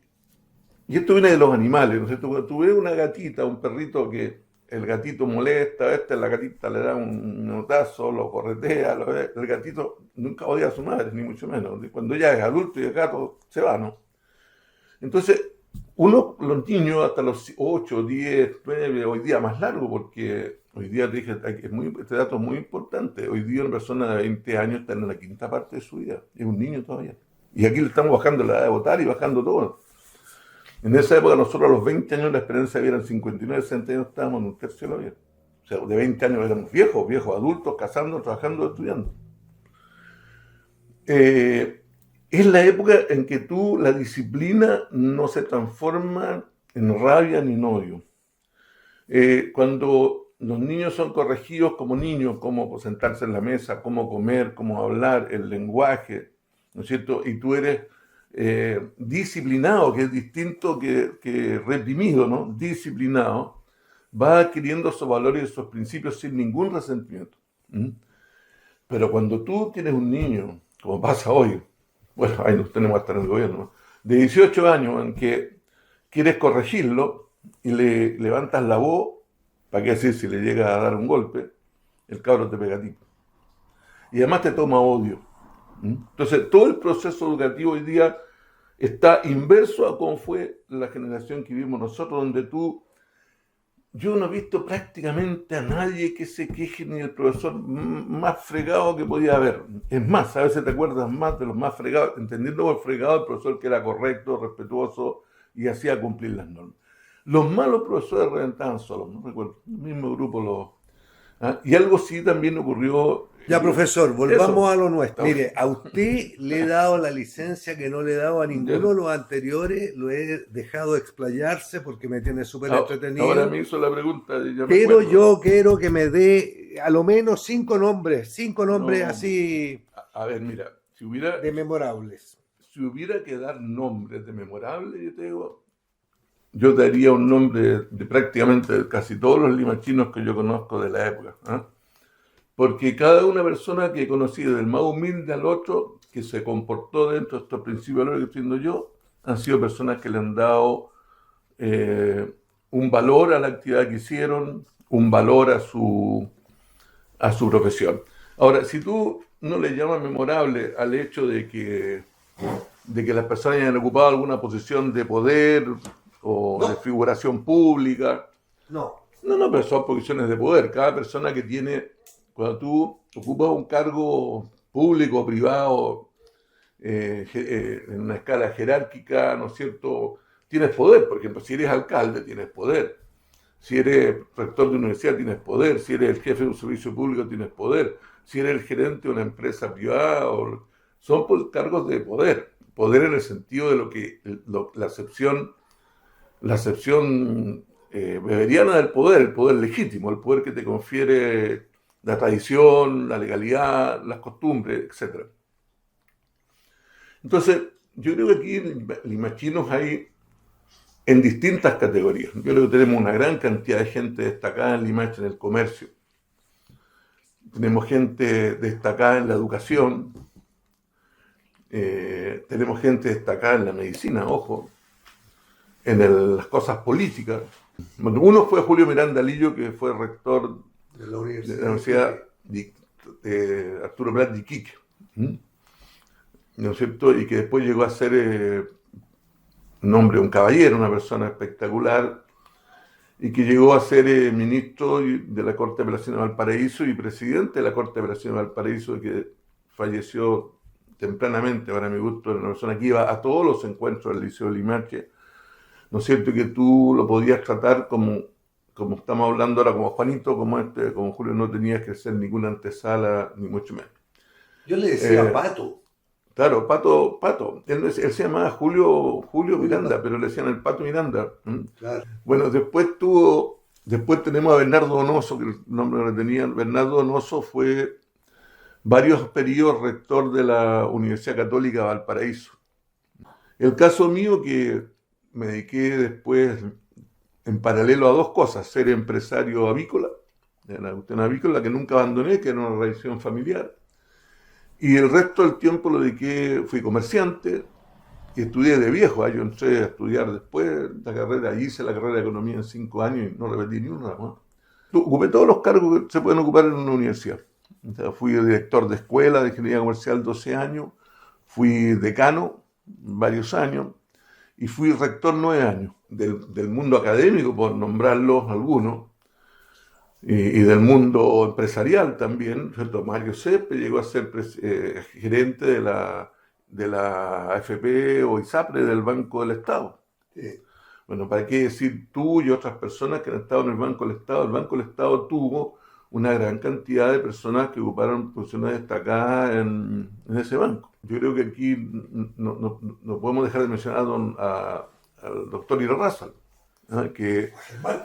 y esto viene de los animales, ¿no es cierto? Cuando tú ves una gatita, un perrito que el gatito molesta, la gatita le da un notazo, lo corretea, el gatito nunca odia a su madre, ni mucho menos. Cuando ya es adulto y el gato se va, ¿no? Entonces, los niños hasta los 8, 10, 9, hoy día más largo, porque hoy día te dije, este dato es muy importante, hoy día una persona de 20 años está en la quinta parte de su vida, es un niño todavía. Y aquí le estamos bajando la edad de votar y bajando todo. En esa época nosotros a los 20 años la esperanza de vida eran 59, 60 años, estábamos en un tercio de la vida. O sea, de 20 años éramos viejos adultos, casando, trabajando, estudiando. Es la época en que la disciplina no se transforma en rabia ni en odio. Cuando los niños son corregidos como niños, cómo sentarse en la mesa, cómo comer, cómo hablar, el lenguaje, ¿no es cierto? Y tú eres disciplinado, que es distinto que reprimido, ¿no? Disciplinado, va adquiriendo esos valores y esos principios sin ningún resentimiento. Pero cuando tú tienes un niño, como pasa hoy, bueno, ahí nos tenemos hasta en el gobierno, ¿no? De 18 años en que quieres corregirlo y le levantas la voz, ¿para qué decir si le llega a dar un golpe? El cabro te pega a ti. Y además te toma odio. Entonces, todo el proceso educativo hoy día está inverso a cómo fue la generación que vivimos nosotros, donde yo no he visto prácticamente a nadie que se queje ni el profesor más fregado que podía haber. Es más, a veces te acuerdas más de los más fregados, entendiendo por fregado el profesor que era correcto, respetuoso y hacía cumplir las normas. Los malos profesores reventaban solos, no recuerdo, el mismo grupo y algo sí también ocurrió Ya, profesor, volvamos Eso. a lo nuestro. Mire, a usted le he dado la licencia que no le he dado a ninguno de los anteriores, lo he dejado explayarse porque me tiene súper Ahora entretenido, me hizo la pregunta y ya me pero acuerdo. yo quiero que me dé a lo menos cinco nombres No, así a ver, mira, de memorables. si hubiera que dar nombres de memorables, yo te digo, yo daría un nombre de prácticamente casi todos los limachinos que yo conozco de la época. ¿Ah? Porque cada una persona que he conocido, del más humilde al otro, que se comportó dentro de estos principios valores que estoy diciendo yo, han sido personas que le han dado un valor a la actividad que hicieron, un valor a su profesión. Ahora, si tú no le llamas memorable al hecho de que las personas hayan ocupado alguna posición de poder o No, de figuración pública, no. no, pero son posiciones de poder. Cada persona que tiene, cuando tú ocupas un cargo público o privado en una escala jerárquica, ¿no es cierto? Tienes poder. Por ejemplo, si eres alcalde, tienes poder. Si eres rector de universidad, tienes poder. Si eres el jefe de un servicio público, tienes poder. Si eres el gerente de una empresa privada, son cargos de poder. Poder en el sentido de la acepción beberiana del poder, el poder legítimo, el poder que te confiere la tradición, la legalidad, las costumbres, etc. Entonces, yo creo que aquí limachinos hay en distintas categorías. Yo creo que tenemos una gran cantidad de gente destacada en Limache, en el comercio. Tenemos gente destacada en la educación. Tenemos gente destacada en la medicina, ojo, en las cosas políticas. Bueno, uno fue Julio Miranda Lillo, que fue rector De la de la Universidad Arturo Prat de Iquique, ¿no es cierto? Y que después llegó a ser un hombre, un caballero, una persona espectacular, y que llegó a ser ministro de la Corte de Apelaciones de Valparaíso y presidente de la Corte de Apelaciones de Valparaíso, que falleció tempranamente, para mi gusto. Era una persona que iba a todos los encuentros del Liceo de Limache, ¿no es cierto? Que tú lo podías tratar como estamos hablando ahora, como Juanito, como Julio, no tenías que hacer ninguna antesala, ni mucho menos. Yo le decía Eh, Pato. Claro, Pato. Él se llamaba Julio Miranda, Pato. pero le decían el Pato Miranda. Claro. Bueno, después tenemos a Bernardo Donoso, que el nombre que le tenían. Bernardo Donoso fue varios periodos rector de la Universidad Católica de Valparaíso. El caso mío, que me dediqué después en paralelo a dos cosas: ser empresario avícola, de la cuestión avícola que nunca abandoné, que era una tradición familiar, y el resto del tiempo lo dediqué, fui comerciante y estudié de viejo. Yo entré a estudiar después la carrera, hice la carrera de economía en 5 años y no repetí ni una más. Ocupé todos los cargos que se pueden ocupar en una universidad. O sea, fui director de escuela de ingeniería comercial 12 años, fui decano varios años y fui rector 9 años del mundo académico, por nombrarlos algunos, y del mundo empresarial también. ¿Cierto? Mario Sepe llegó a ser gerente de la AFP o ISAPRE del Banco del Estado. Sí. Bueno, ¿para qué decir tú y otras personas que han estado en el Banco del Estado? El Banco del Estado tuvo una gran cantidad de personas que ocuparon posiciones destacadas en ese banco. Yo creo que aquí no podemos dejar de mencionar al doctor Irarrázaval, ¿no? Que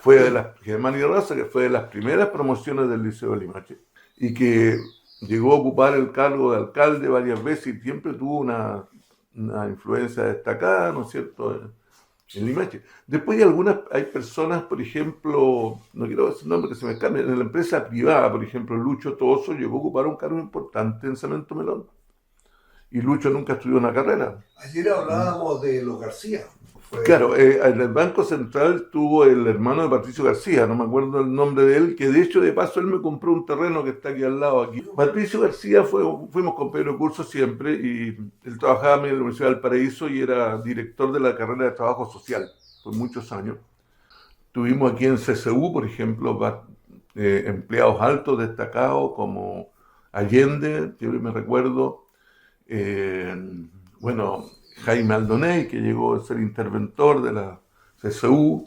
fue de las, Germán Irarrázaval, que fue de las primeras promociones del Liceo de Limache y que llegó a ocupar el cargo de alcalde varias veces y siempre tuvo una influencia destacada, ¿no es cierto?, en Limache. Después hay personas, por ejemplo, no quiero decir nombres que se me escapen, en la empresa privada, por ejemplo, Lucho Toso llegó a ocupar un cargo importante en Cemento Melón. Y Lucho nunca estudió una carrera. Ayer hablábamos de los García. Claro, en el Banco Central estuvo el hermano de Patricio García, no me acuerdo el nombre de él, que de hecho de paso él me compró un terreno que está aquí al lado aquí. Patricio García fuimos compañeros de curso siempre, y él trabajaba en la Universidad del Paraíso y era director de la carrera de trabajo social por muchos años. Tuvimos aquí en CCU, por ejemplo, empleados altos destacados como Allende, yo me recuerdo, bueno, Jaime Aldoney, que llegó a ser interventor de la CSU,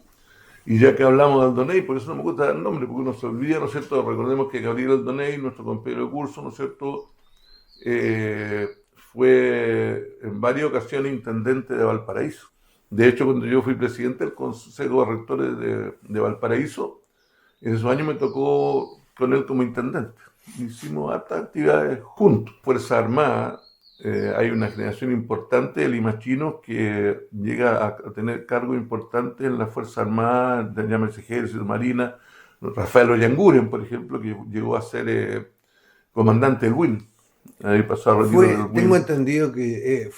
Y ya que hablamos del Doney, por eso no me gusta dar el nombre, porque uno se olvida, ¿no es cierto? Recordemos que Gabriel Doney, nuestro compañero de curso, ¿no es cierto?, fue en varias ocasiones intendente de Valparaíso. De hecho, cuando yo fui presidente del Consejo de Rectores de Valparaíso, en esos años me tocó con él como intendente. Hicimos hartas actividades juntos. Fuerza Armada, hay una generación importante de limachinos que llega a tener cargos importantes en la Fuerza Armada, llámese Ejército, Marina. Rafael Ollanguren, por ejemplo, que llegó a ser comandante del WIN. Ahí pasó a retiro del WIN. Tengo entendido que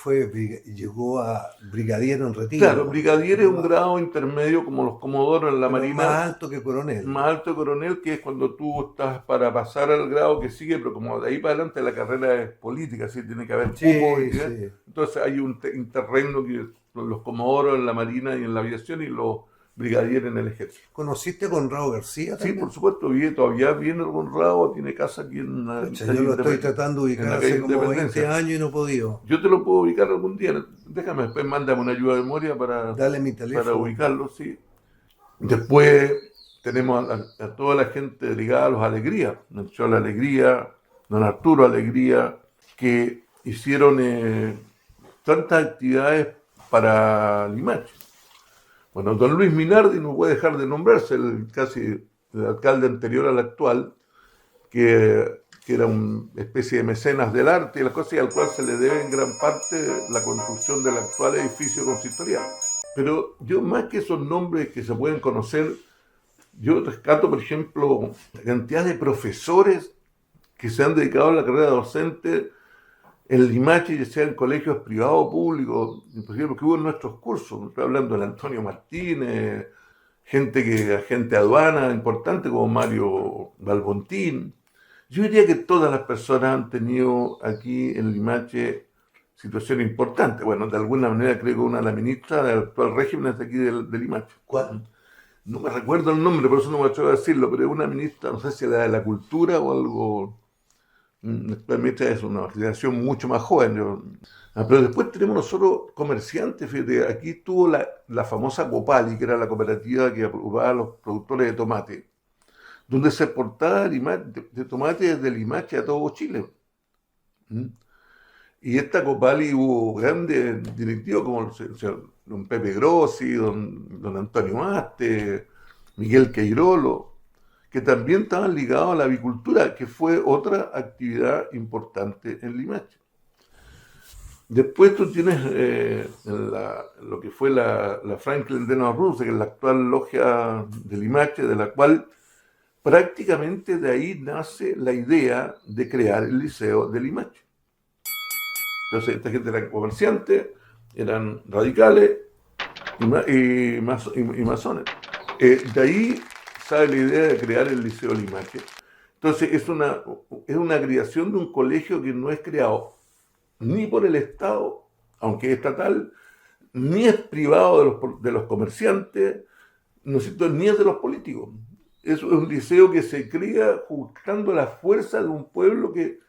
llegó a brigadier en retiro. Claro, brigadier es un grado intermedio como los comodoros en la Marina. Más alto que coronel. Más alto que coronel, que es cuando tú estás para pasar al grado que sigue, pero como de ahí para adelante la carrera es política, ¿sí? Tiene que haber cupo. Sí. Entonces hay un interregno que los comodoros en la Marina y en la aviación y los brigadier en el ejército. ¿Conociste a Conrado García también? Sí, por supuesto, todavía viene Conrado, tiene casa aquí en la... Yo lo estoy tratando de ubicar hace como 20 años y no he podido. Yo te lo puedo ubicar algún día, déjame, después mándame una ayuda de memoria Dale mi teléfono. para ubicarlo, sí. Después tenemos a toda la gente ligada a los Alegría, don Chola Alegría, don Arturo Alegría, que hicieron tantas actividades para Limache. Bueno, don Luis Minardi no puede dejar de nombrarse, el alcalde anterior al actual, que era una especie de mecenas del arte y las cosas, y al cual se le debe en gran parte la construcción del actual edificio consistorial. Pero yo, más que esos nombres que se pueden conocer, yo rescato, por ejemplo, la cantidad de profesores que se han dedicado a la carrera docente en Limache, ya sea en colegios privados o públicos, por ejemplo, que hubo en nuestros cursos. Estoy hablando de Antonio Martínez, agente aduana importante como Mario Balbontín. Yo diría que todas las personas han tenido aquí en Limache situaciones importantes. Bueno, de alguna manera creo que una de las ministras del actual régimen es de aquí de Limache. ¿Cuál? No me recuerdo el nombre, por eso no me atrevo a decirlo, pero es una ministra, no sé si era de la cultura o algo. La ministra es una generación mucho más joven. Pero después tenemos nosotros comerciantes. Fíjate, aquí tuvo la famosa Copali, que era la cooperativa que aprobaba a los productores de tomate, donde se exportaba de tomate desde Limache a todo Chile. Y esta Copali hubo grandes directivos como don Pepe Grossi, don Antonio Maste, Miguel Queirolo, que también estaban ligados a la avicultura, que fue otra actividad importante en Limache. Después tú tienes lo que fue la Franklin Delano Roosevelt, que es la actual logia de Limache, de la cual prácticamente de ahí nace la idea de crear el Liceo de Limache. Entonces esta gente eran comerciantes, eran radicales y masones. De ahí sale la idea de crear el Liceo Limache. Entonces es una creación de un colegio que no es creado ni por el Estado, aunque es estatal, ni es privado de los comerciantes, ¿no es cierto?, ni es de los políticos. Es un liceo que se crea juntando la fuerza de un pueblo que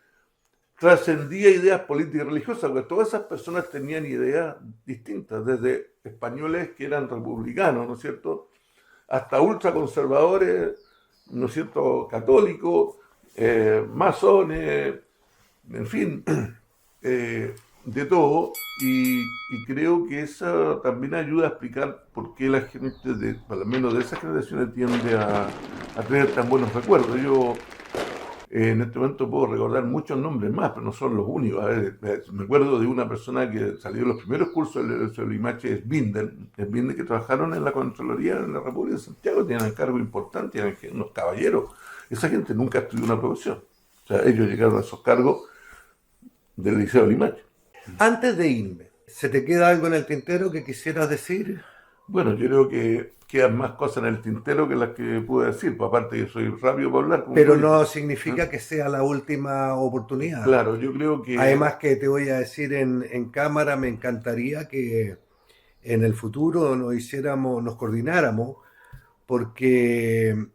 trascendía ideas políticas y religiosas, porque todas esas personas tenían ideas distintas, desde españoles que eran republicanos, ¿no es cierto?, hasta ultraconservadores, ¿no es cierto?, católicos, masones, en fin, de todo, y creo que eso también ayuda a explicar por qué la gente, por lo menos de esas generaciones, tiende a tener tan buenos recuerdos. Yo en este momento puedo recordar muchos nombres más, pero no son los únicos. Me acuerdo de una persona que salió de los primeros cursos de Limache, es Binden, que trabajaron en la Contraloría en la República de Santiago, tenían cargos importantes, eran unos caballeros. Esa gente nunca estudió una profesión. O sea, ellos llegaron a esos cargos del Liceo de Limache. Antes de irme, ¿se te queda algo en el tintero que quisieras decir? Bueno, yo creo que quedan más cosas en el tintero que las que pude decir, pues aparte que soy rápido para hablar. Pero no significa que sea la última oportunidad. Claro, yo creo que... Además que te voy a decir en cámara, me encantaría que en el futuro nos coordináramos, porque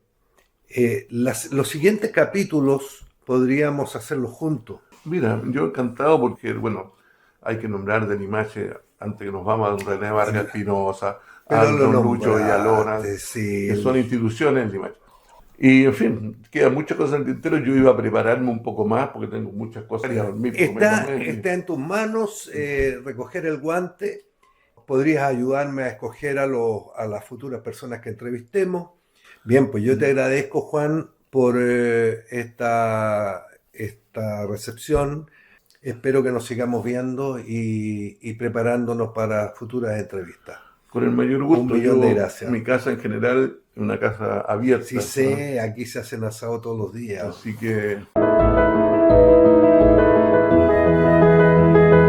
los siguientes capítulos podríamos hacerlos juntos. Mira, yo encantado porque, bueno, hay que nombrar de Limache antes que nos vamos, a don René Vargas Espinosa, a Pero lo don Lucho Villalona, nombraste, sí. que son instituciones en Limache. Y en fin, quedan muchas cosas en el tintero. Yo iba a prepararme un poco más porque tengo muchas cosas y a dormir. Está en tus manos recoger el guante. Podrías ayudarme a escoger a las futuras personas que entrevistemos. Bien, pues yo te agradezco, Juan, por esta recepción. Espero que nos sigamos viendo y preparándonos para futuras entrevistas. Con el mayor gusto. Un millón de gracias. Mi casa en general es una casa abierta. Sí sé, aquí se hacen asado todos los días. Así que...